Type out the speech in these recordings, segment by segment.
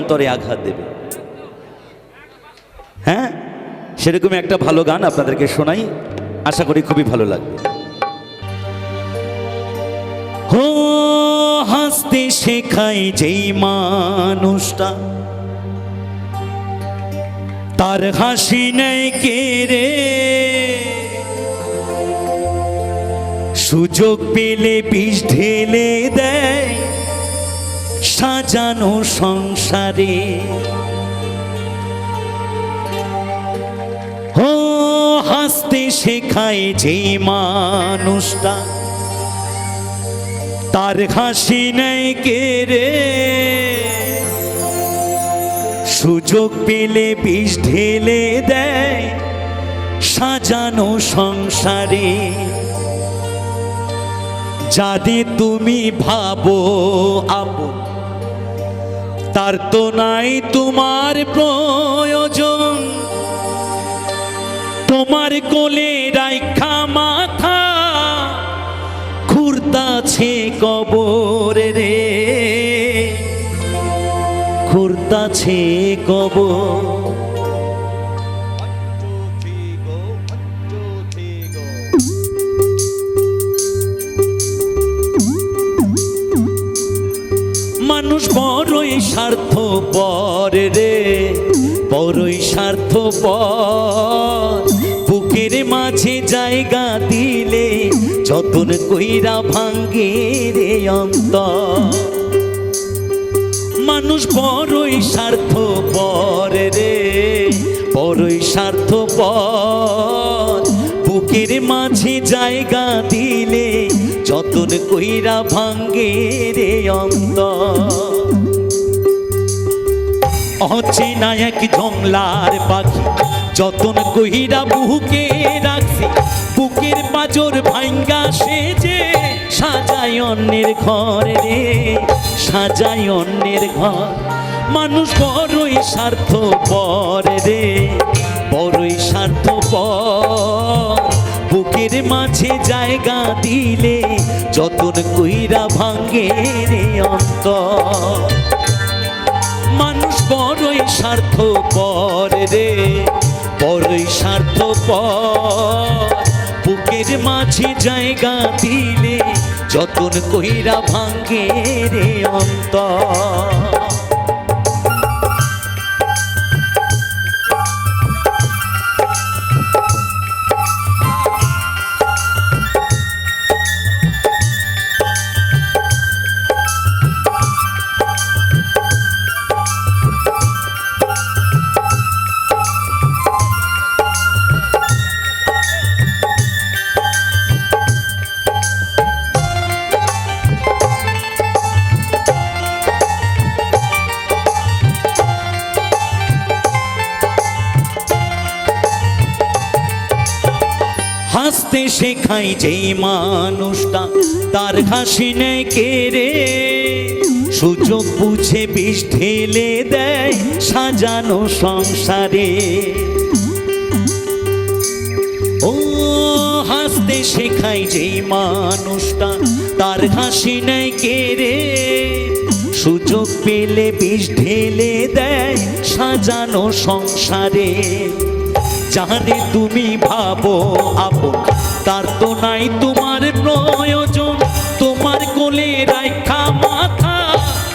অন্তরে আঘাত দেবে। হ্যাঁ, সেরকমই একটা ভালো গান আপনাদেরকে শোনাই, আশা করি খুবই ভালো লাগবে। ও হাসতে শেখায় যেই মানুষটা, তার হাসি নেই কে রে, সুযোগ পেলে বিষ ঢেলে দেয় সাজানো সংসারে। ও হাসতে শেখায় যে মানুষটা, তার হাসি নেই কে রে, সুযোগ পেলে বিষ ঢেলে দেয় সাজানো সংসারে। যাদের তুমি ভাবো আপন, তার তো নাই তোমার প্রয়োজন, তোমার কোলে রাইখা মাথা খুঁড়তাছে কবর রে, খুঁড়তাছে কবর। মানুষ বড়ই স্বার্থপর রে, বড়ই স্বার্থপর, বুকের মাঝে জায়গা দিলে যতন কইরা ভাঙ্গে রে অন্তর। মানুষ বড়ই স্বার্থপর রে, বড়ই স্বার্থপর, বুকের মাঝে জায়গা দিলে যতন কইরা ভাঙ্গে রে অন্তর। অচেনা এক জংলার পাখি যতন কইরা বুকে রাখছি, বুকের পাজর ভাঙ্গা সেজে সাজায় অন্যের ঘর রে, সাজায় অন্যের ঘর। মানুষ বড়ই স্বার্থপর রে, বড়ই স্বার্থপর, বুকের মাঝে জায়গা দিলে যতন কইরা ভাঙ্গে রে অন্তর। মানুষ বড়ই স্বার্থপর রে, বড়ই স্বার্থপর, বুকের মাঝে জায়গা দিলে যতন কইরা ভাঙ্গে রে অন্তর। হাসতে শেখায় যেই মানুষটা, তার হাসি নেই কে রে, সুযোগ বুঝে বিষ ঢেলে দেয় সাজানো সংসারে। ও হাসতে শেখায় যেই মানুষটা, তার হাসি নেই কে রে, সুযোগ পেলে বিষ ঢেলে দেয় সাজানো সংসারে। যারে তুমি ভাবো আপন, তার তো নাই তোমার প্রয়োজন, তোমার কোলে রাইখা মাথা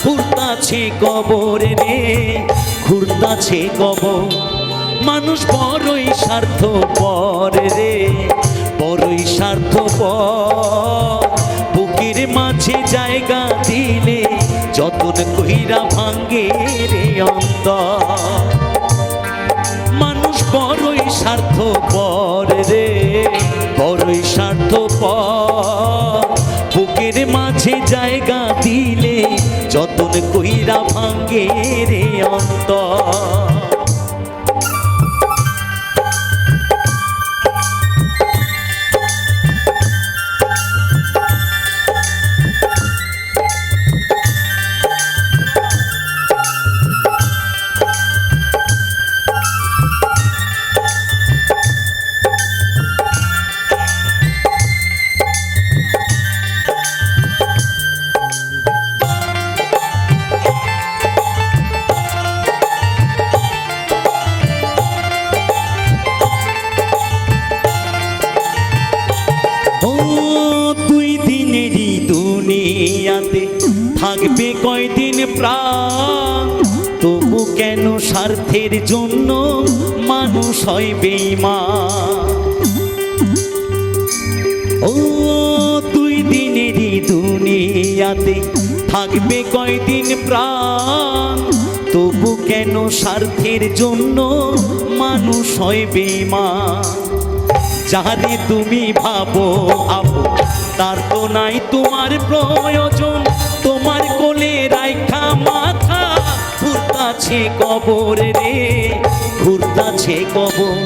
খুঁড়তাছে কবর রে, খুঁড়তাছে কবর। মানুষ বড়ই স্বার্থপর রে, বড়ই স্বার্থপর, বুকের মাঝে জায়গা দিলে যতন কইরা ভাঙ্গে রে অন্তর। মানুষ বড়ই স্বার্থপর রে, বড়ই স্বার্থপর, বুকের মাঝে জায়গা দিলে যতন কইরা ভাঙ্গে রে অন্তর। থাকবে কয়দিন প্রাণ, তবু কেন স্বার্থের জন্য মানুষ হয় বেঈমান। ও দুই দিনেরই দুনিয়াতে থাকবে কয়দিন প্রাণ, তবু কেন স্বার্থের জন্য মানুষ হয় বেঈমান। যারে তুমি ভাবো আপন, তার তো নাই তোমার প্রয়োজন, তোমার কোলে রাইখা মাথা ঘুরতাছে কবর রে, ঘুরতাছে কবর।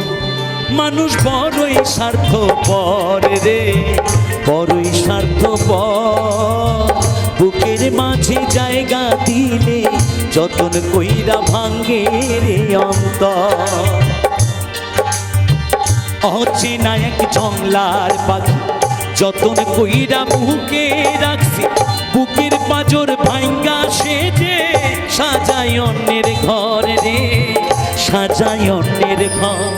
মানুষ বড়ই স্বার্থপর রে, বড়ই স্বার্থপর। বুকের মাঝে জায়গা দিলে যতন কইরা ভাঙ্গে রে অন্তর। অচেনা এক জংলার পাখি যতন কইরা বুকে রাখছি, বুকের পাজর ভাঙ্গা সে যে সাজায় অন্যের ঘর রে, সাজায় অন্যের ঘর।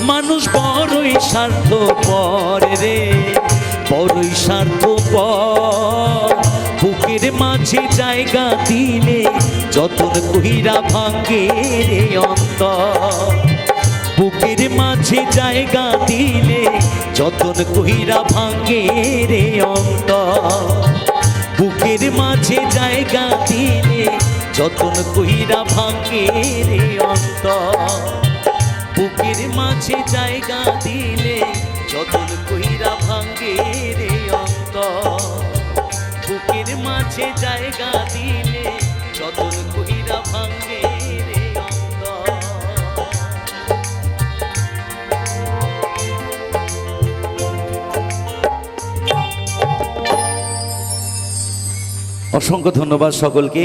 মানুষ বড়ই স্বার্থপর রে, বড়ই স্বার্থপর। বুকের মাঝে জায়গা দিলে যতন কইরা ভাঙ্গে রে অন্তর। বুকের মাঝে জায়গা দিলে যতন কইরা ভাঙ্গে রে অন্তর। বুকের মাঝে জায়গা দিলে যতন কইরা ভাঙ্গে রে অন্তর। বুকের মাঝে জায়গা দিলে যতন কইরা ভাঙ্গে রে অন্তর। বুকের মাঝে জায়গা দিলে যতন কইরা ভাঙ্গে রে অন্তর। অসংখ্য ধন্যবাদ সকলকে।